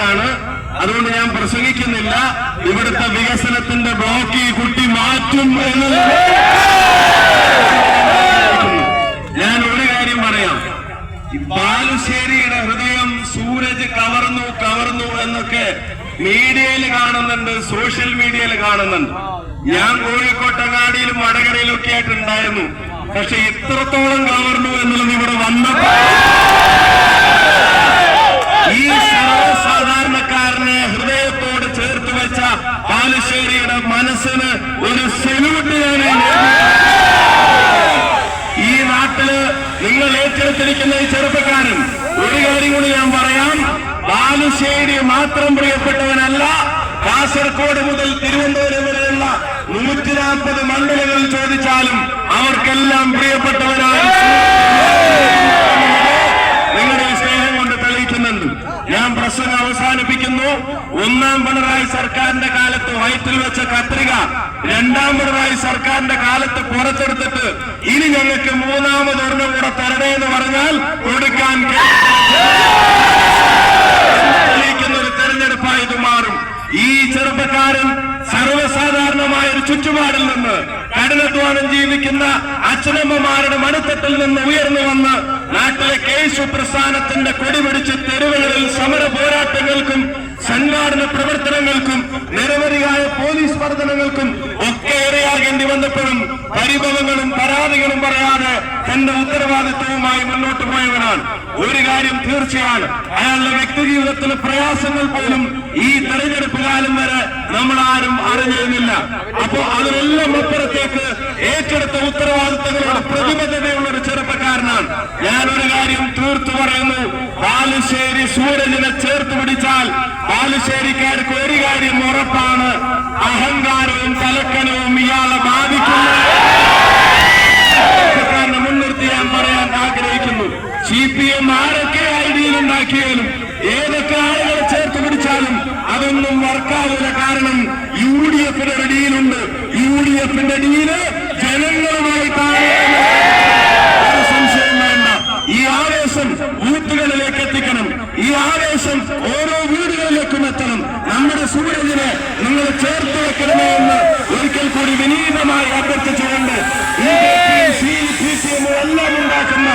വാക്കാണ്. അതുകൊണ്ട് ഞാൻ പ്രസംഗിക്കുന്നില്ല. ഇവിടുത്തെ വികസനത്തിന്റെ ബ്ലോക്ക് ഈ കുട്ടി മാറ്റും എന്നത് ഞാൻ ഒരു കാര്യം പറയാം. ബാലുശ്ശേരിയുടെ ഹൃദയം സൂരജ് കവർന്നു എന്നൊക്കെ മീഡിയയിൽ കാണുന്നുണ്ട്, സോഷ്യൽ മീഡിയയിൽ കാണുന്നുണ്ട്. ഞാൻ കോഴിക്കോട്ടങ്ങാടിയിലും വടകരയിലും ഒക്കെ ആയിട്ടുണ്ടായിരുന്നു. പക്ഷെ ഇത്രത്തോളം കവർന്നു എന്നുള്ളത് ഇവിടെ വന്നപ്പോ ഈ സർവ്വസാധാരണക്കാരനെ ഹൃദയത്തോട് ചേർത്ത് വെച്ച ബാലുശ്ശേരിയുടെ മനസ്സിന് ഒരു സെല്യൂട്ട് ഞാൻ ഈ നാട്ടില് നിങ്ങൾ ഏറ്റെടുത്തിരിക്കുന്ന ഈ ചെറുപ്പക്കാരൻ. ഒരു കാര്യം കൂടി ഞാൻ പറയാം, ബാലുശ്ശേരി മാത്രം പ്രിയപ്പെട്ടവനല്ല, കാസർഗോഡ് മുതൽ തിരുവനന്തപുരം വരെയുള്ള 140 മണ്ഡലങ്ങൾ ചോദിച്ചാലും അവർക്കെല്ലാം പ്രിയപ്പെട്ടവരാണ്. നിങ്ങളുടെ സ്നേഹം കൊണ്ട് തെളിയിക്കുന്നുണ്ട്. ഞാൻ പ്രസംഗം അവസാനിപ്പിക്കുന്നു. ഒന്നാം പിണറായി സർക്കാരിന്റെ കാലത്ത് വയറ്റിൽ വെച്ച കത്രിക രണ്ടാം പിണറായി സർക്കാരിന്റെ കാലത്ത് പുറത്തെടുത്തിട്ട് ഇനി ഞങ്ങൾക്ക് മൂന്നാമതൊരെണ്ണം കൂടെ തരണേ എന്ന് പറഞ്ഞാൽ കൊടുക്കാൻ തെളിയിക്കുന്ന ഒരു തെരഞ്ഞെടുപ്പായി ഇത് മാറും. ഈ ചെറുപ്പക്കാരൻ സർവ്വസാധാരണമായ ഒരു ചുറ്റുപാടിൽ നിന്ന്, കഠിനാധ്വാനം ജീവിക്കുന്ന അച്ഛനമ്മമാരുടെ മടിത്തട്ടിൽ നിന്ന് ഉയർന്നു വന്ന് നാട്ടിലെ കേശു പ്രസ്ഥാനത്തിന്റെ കൊടിപിടിച്ച് തെരുവുകളിൽ സമര പോരാട്ടങ്ങൾക്കും സംഘാടന പ്രവർത്തനങ്ങൾക്കും നിരവധിയായ പോലീസ് മർദ്ദനങ്ങൾക്കും ഒക്കെ ഇരയാകേണ്ടി വന്നപ്പോഴും പരിഭവങ്ങളും പരാതികളും പറയാതെ തന്റെ ഉത്തരവാദിത്വവുമായി മുന്നോട്ട് പോയവനാണ്. ഒരു കാര്യം തീർച്ചയാണ്, അയാളുടെ വ്യക്തിജീവിതത്തിലെ പ്രയാസങ്ങൾ പോലും ഈ തെരഞ്ഞെടുപ്പ് കാലം വരെ നമ്മളാരും അറിഞ്ഞിരുന്നില്ല. അപ്പോ അതിനെല്ലാം അപ്പുറത്തേക്ക് ഏറ്റെടുത്ത ഉത്തരവാദിത്തങ്ങളുടെ പ്രതിബദ്ധതയുള്ള ഒരു ചെറുപ്പക്കാരനാണ്. ഞാനൊരു കാര്യം തീർത്തു പറയുന്നു, ബാലുശ്ശേരി സൂരജിനെ ചേർത്ത് പിടിച്ചാൽ ബാലുശ്ശേരിക്കാർക്ക് ഒരു കാര്യം ഉറപ്പാണ്, അഹങ്കാരവും തലക്കനവും ഇയാളെ ബാധിക്കുന്നു. മുൻനിർത്തി ഞാൻ പറയാൻ ആഗ്രഹിക്കുന്നു, CPM ആരൊക്കെ ഐഡിയയിൽ ഉണ്ടാക്കിയാലും ഏതൊക്കെ ആളുകളെ ചേർത്ത് പിടിച്ചാലും അതൊന്നും വർക്കാവില്ല. കാരണം UDFന്റെ ഒരു ഡീലുണ്ട്. UDFന്റെ ഡീല് ജനങ്ങളുമായിട്ടാണ്. സംശയം വേണ്ട. ഈ ആവേശം ബൂത്തുകളിലേക്ക് എത്തിക്കണം. ഈ ആവേശം ഓരോ വീടുകളിലേക്കും എത്തണം. നമ്മുടെ സൂരജിനെ നിങ്ങൾ ചേർത്ത് വെക്കണമേ എന്ന് ഒരിക്കൽ കൂടി വിനീതമായി അഭ്യർത്ഥിച്ചുകൊണ്ട് CPM എല്ലാം ഉണ്ടാക്കുന്ന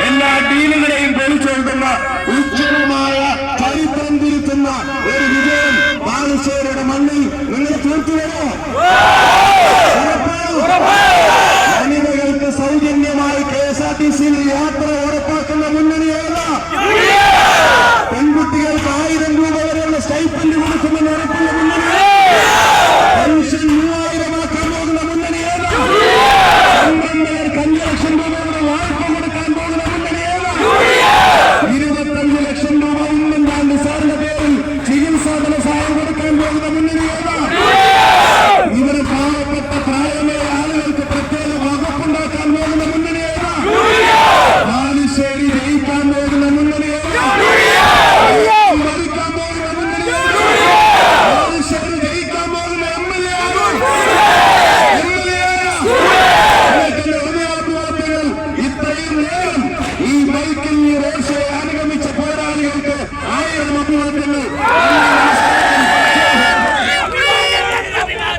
എല്ലാ ഡീലുകളെയും പൊളിച്ചെഴുതുന്ന ഉജ്ജ്വലമായ ചരിത്രം തിരുത്തുന്ന ഒരു വിജയം ബാലുശ്ശേരിയുടെ മണ്ണിൽ നിങ്ങൾ തീർത്തുവരോ? വനിതകൾക്ക് സൗജന്യമായി KSRTC യാത്ര